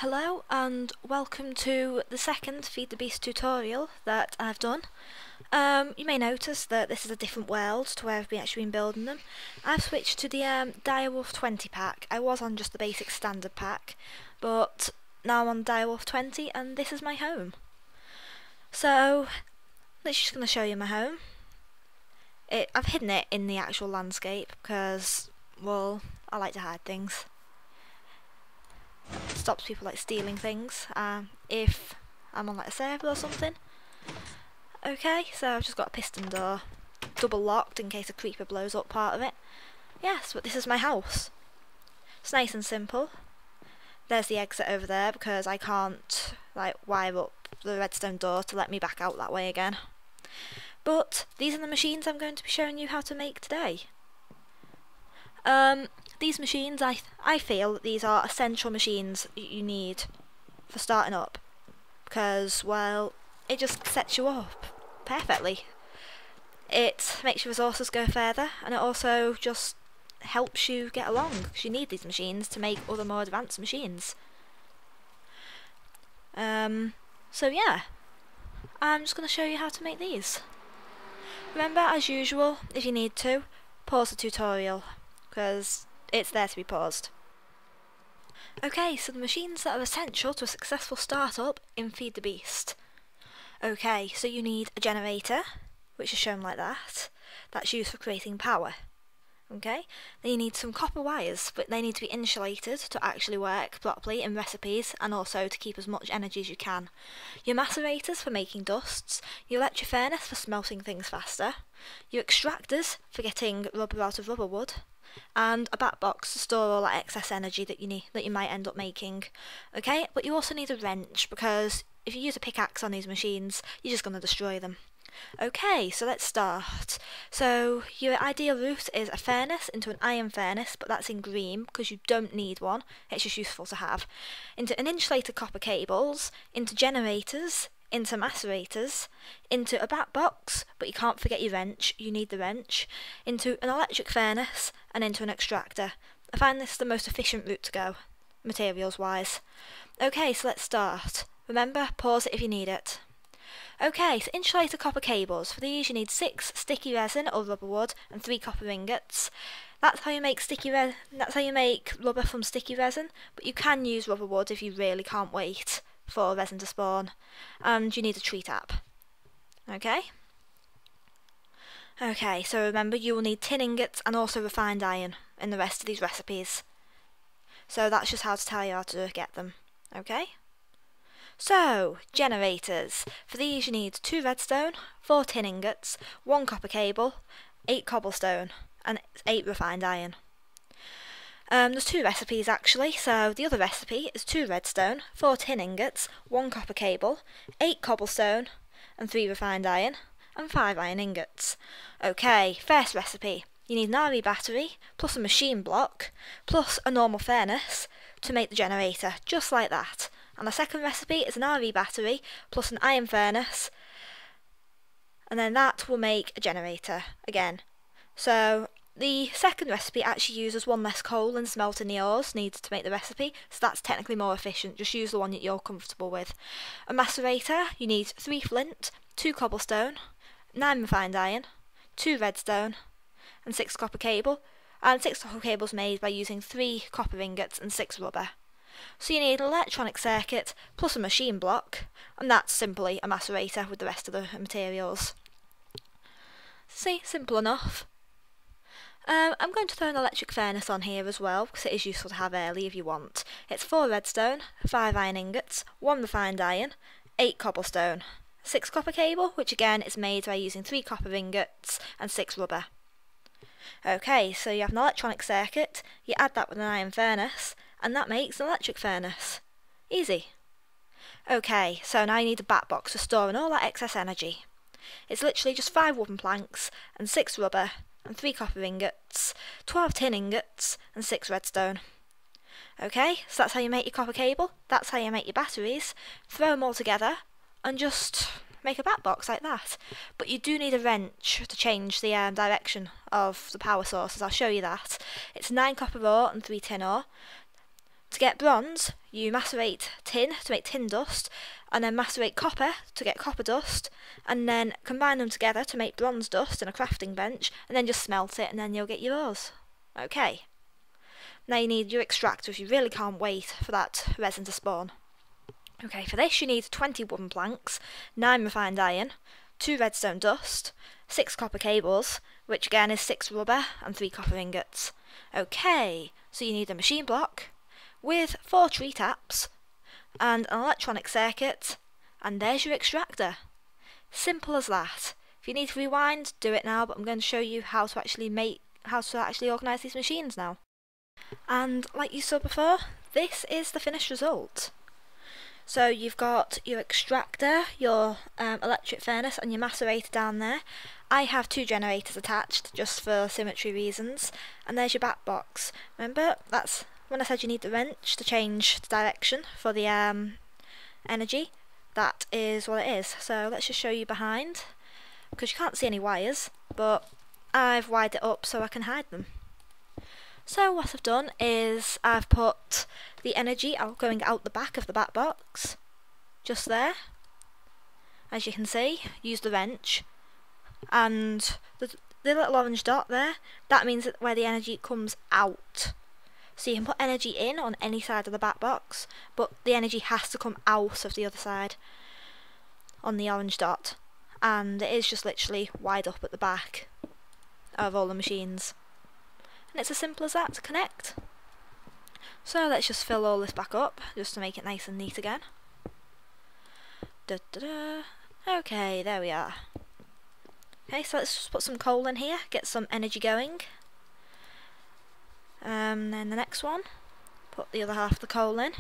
Hello and welcome to the second Feed the Beast tutorial that I've done. You may notice that this is a different world to where I've actually been building them. I've switched to the Direwolf 20 pack. I was on just the basic standard pack, but now I'm on Direwolf 20 and this is my home. So, let's just going to show you my home. I've hidden it in the actual landscape because, well, I like to hide things. Stops people like stealing things if I'm on like a server or something. Okay, so I've just got a piston door, double locked in case a creeper blows up part of it. Yes, but this is my house. It's nice and simple. There's the exit over there because I can't like wire up the redstone door to let me back out that way again. But these are the machines I'm going to be showing you how to make today. These machines, I feel that these are essential machines you need for starting up because, well, it just sets you up perfectly. It makes your resources go further and it also just helps you get along because you need these machines to make other more advanced machines. So yeah, I'm just going to show you how to make these. Remember, as usual, if you need to, pause the tutorial because it's there to be paused. Okay, so the machines that are essential to a successful startup in Feed the Beast. Okay, so you need a generator, which is shown like that. That's used for creating power. Okay, then you need some copper wires, but they need to be insulated to actually work properly in recipes and also to keep as much energy as you can. Your macerators for making dusts, your electric furnace for smelting things faster, your extractors for getting rubber out of rubber wood, and a batbox to store all that excess energy that you might end up making. Okay, but you also need a wrench because if you use a pickaxe on these machines, you're just going to destroy them. Okay, so let's start. So your ideal route is a furnace into an iron furnace, but that's in green because you don't need one, it's just useful to have. Into an insulated copper cables, into generators, into macerators, into a batbox, but you can't forget your wrench, you need the wrench, into an electric furnace, and into an extractor. I find this the most efficient route to go, materials wise. Okay, so let's start. Remember, pause it if you need it. Okay, so insulated copper cables. For these you need 6 sticky resin or rubber wood and 3 copper ingots. That's how you make rubber from sticky resin, but you can use rubber wood if you really can't wait for resin to spawn. And you need a tree tap. Okay? Okay, so remember you will need tin ingots and also refined iron in the rest of these recipes. So that's just how to tell you how to get them. Okay? So, generators. For these you need 2 redstone, 4 tin ingots, 1 copper cable, 8 cobblestone, and 8 refined iron. There's 2 recipes actually, so the other recipe is 2 redstone, 4 tin ingots, 1 copper cable, 8 cobblestone, and 3 refined iron, and 5 iron ingots. Okay, first recipe. You need an RE battery, plus a machine block, plus a normal furnace to make the generator, just like that. And the second recipe is an RE battery, plus an iron furnace, and then that will make a generator again. So the second recipe actually uses 1 less coal and smelting the ores needed to make the recipe, so that's technically more efficient, just use the one that you're comfortable with. A macerator, you need 3 flint, 2 cobblestone, 9 refined iron, 2 redstone, and 6 copper cable, and 6 copper cables made by using 3 copper ingots and 6 rubber. So you need an electronic circuit plus a machine block, and that's simply a macerator with the rest of the materials. See, simple enough. I'm going to throw an electric furnace on here as well, because it is useful to have early if you want. It's 4 redstone, 5 iron ingots, 1 refined iron, 8 cobblestone, 6 copper cable, which again is made by using 3 copper ingots and 6 rubber. Okay, so you have an electronic circuit, you add that with an iron furnace, and that makes an electric furnace. Easy. Okay, so now you need a batbox for storing all that excess energy. It's literally just 5 wooden planks, and 6 rubber, and 3 copper ingots, 12 tin ingots, and 6 redstone. Okay, so that's how you make your copper cable, that's how you make your batteries. Throw them all together, and just make a batbox like that. But you do need a wrench to change the direction of the power sources, I'll show you that. It's 9 copper ore and 3 tin ore. To get bronze, you macerate tin to make tin dust, and then macerate copper to get copper dust, and then combine them together to make bronze dust in a crafting bench, and then just smelt it, and then you'll get your ores. Okay. Now you need your extractors. You really can't wait for that resin to spawn. Okay, for this you need 20 wooden planks, 9 refined iron, 2 redstone dust, 6 copper cables, which again is 6 rubber and 3 copper ingots. Okay, so you need a machine block with 4 tree taps and an electronic circuit, and there's your extractor. Simple as that. If you need to rewind, do it now, but I'm going to show you how to actually organise these machines now. And like you saw before, this is the finished result. So you've got your extractor, your electric furnace and your macerator down there. I have 2 generators attached just for symmetry reasons, and there's your batbox. Remember, that's when I said you need the wrench to change the direction for the energy. That is what it is. So let's just show you behind, because you can't see any wires, but I've wired it up so I can hide them. So what I've done is I've put the energy going out the back of the batbox, just there. As you can see, use the wrench, and the little orange dot there, that means that where the energy comes out. So you can put energy in on any side of the batbox, but the energy has to come out of the other side on the orange dot, and it is just literally wired up at the back of all the machines. And it's as simple as that to connect. So let's just fill all this back up, just to make it nice and neat again. Okay, there we are. Okay, so let's just put some coal in here, get some energy going. Then the next one, put the other half of the coal in.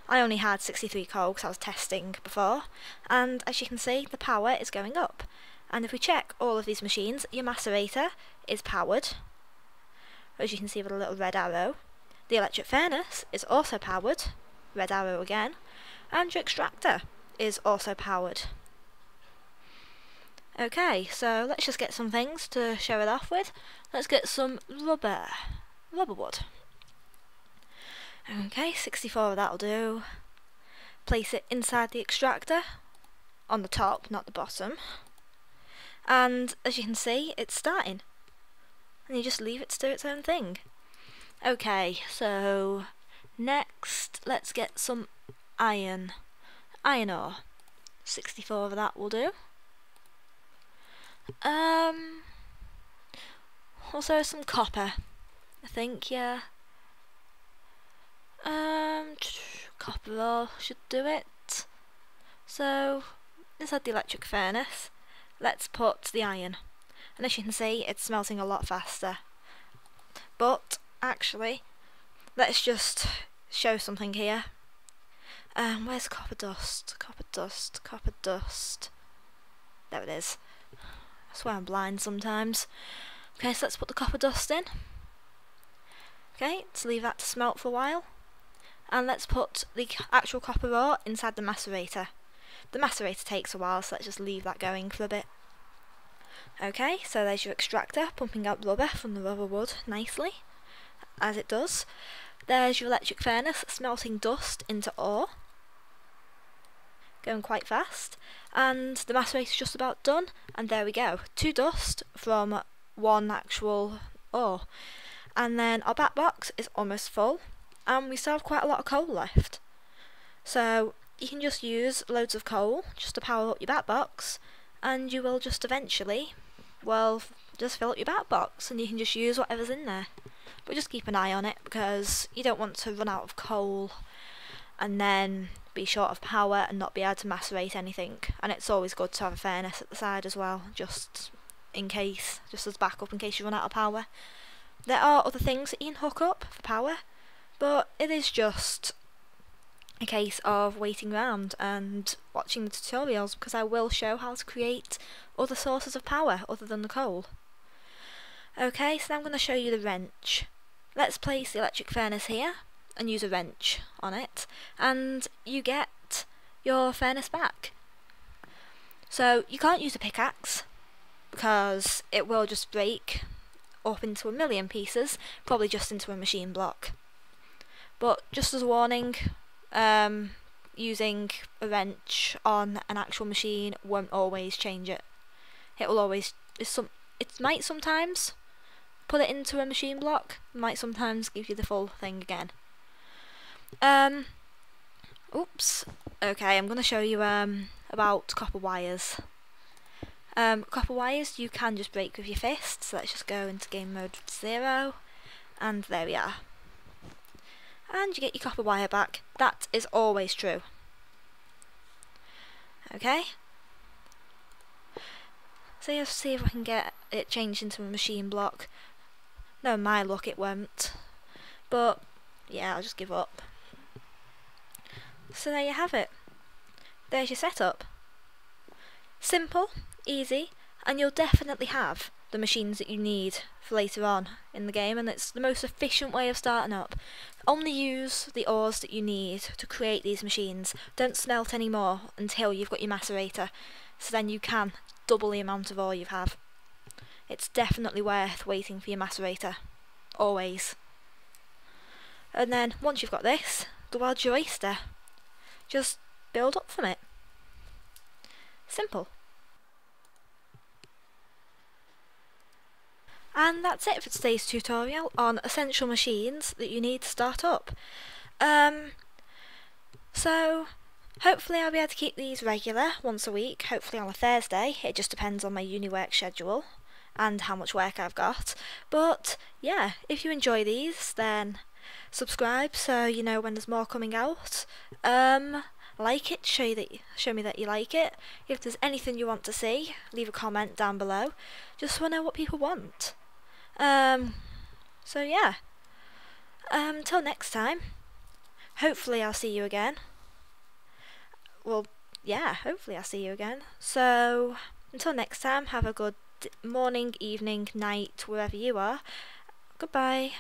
I only had 63 coal because I was testing before, and as you can see, the power is going up. And if we check all of these machines, your macerator is powered, as you can see with a little red arrow. The electric furnace is also powered, red arrow again, and your extractor is also powered. Okay, so let's just get some things to show it off with. Let's get some rubber wood. Okay, 64 of that'll do. Place it inside the extractor, on the top, not the bottom. And as you can see, it's starting. And you just leave it to do its own thing. Okay, so next let's get some iron ore. 64 of that will do. Also some copper, I think, yeah. Copper ore should do it. So inside the electric furnace, let's put the iron. And as you can see, it's smelting a lot faster. But actually, let's just show something here. Where's copper dust? Copper dust, copper dust. There it is. I swear I'm blind sometimes. Okay, so let's put the copper dust in. Okay, let's leave that to smelt for a while. And let's put the actual copper ore inside the macerator. The macerator takes a while, so let's just leave that going for a bit. Okay, so there's your extractor pumping out rubber from the rubber wood nicely, as it does. There's your electric furnace smelting dust into ore, going quite fast. And the macerator's just about done, and there we go, 2 dust from 1 actual ore. And then our batbox is almost full, and we still have quite a lot of coal left. So you can just use loads of coal just to power up your batbox, and you will just eventually, well, just fill up your batbox, and you can just use whatever's in there. But just keep an eye on it, because you don't want to run out of coal and then be short of power and not be able to macerate anything. And it's always good to have a furnace at the side as well, just in case, just as backup in case you run out of power. There are other things that you can hook up for power, but it is just a case of waiting around and watching the tutorials, because I will show how to create other sources of power other than the coal. Okay, so now I'm going to show you the wrench. Let's place the electric furnace here and use a wrench on it, and you get your furnace back. So you can't use a pickaxe because it will just break up into a million pieces, probably just into a machine block. but just as a warning, using a wrench on an actual machine won't always change it. It will always, it might sometimes put it into a machine block, might sometimes give you the full thing again. Oops. Okay, I'm going to show you about copper wires. Copper wires you can just break with your fist, so let's just go into game mode 0, and there we are. And you get your copper wire back. That is always true. Okay? So let's see if I can get it changed into a machine block. No, my luck it won't. But yeah, I'll just give up. So there you have it. There's your setup. Simple, easy, and you'll definitely have the machines that you need for later on in the game, and it's the most efficient way of starting up. Only use the ores that you need to create these machines. Don't smelt any more until you've got your macerator, so then you can double the amount of ore you have. It's definitely worth waiting for your macerator. Always. And then, once you've got this, go out your oyster. Just build up from it. Simple. And that's it for today's tutorial on essential machines that you need to start up. So hopefully I'll be able to keep these regular once a week, hopefully on a Thursday. It just depends on my uni work schedule and how much work I've got. But yeah, if you enjoy these, then subscribe so you know when there's more coming out. Like it, show me that you like it. If there's anything you want to see, leave a comment down below. Just want to know what people want. So yeah. Till next time. Hopefully I'll see you again. Well, yeah, hopefully I'll see you again. So until next time, have a good morning, evening, night, wherever you are. Goodbye.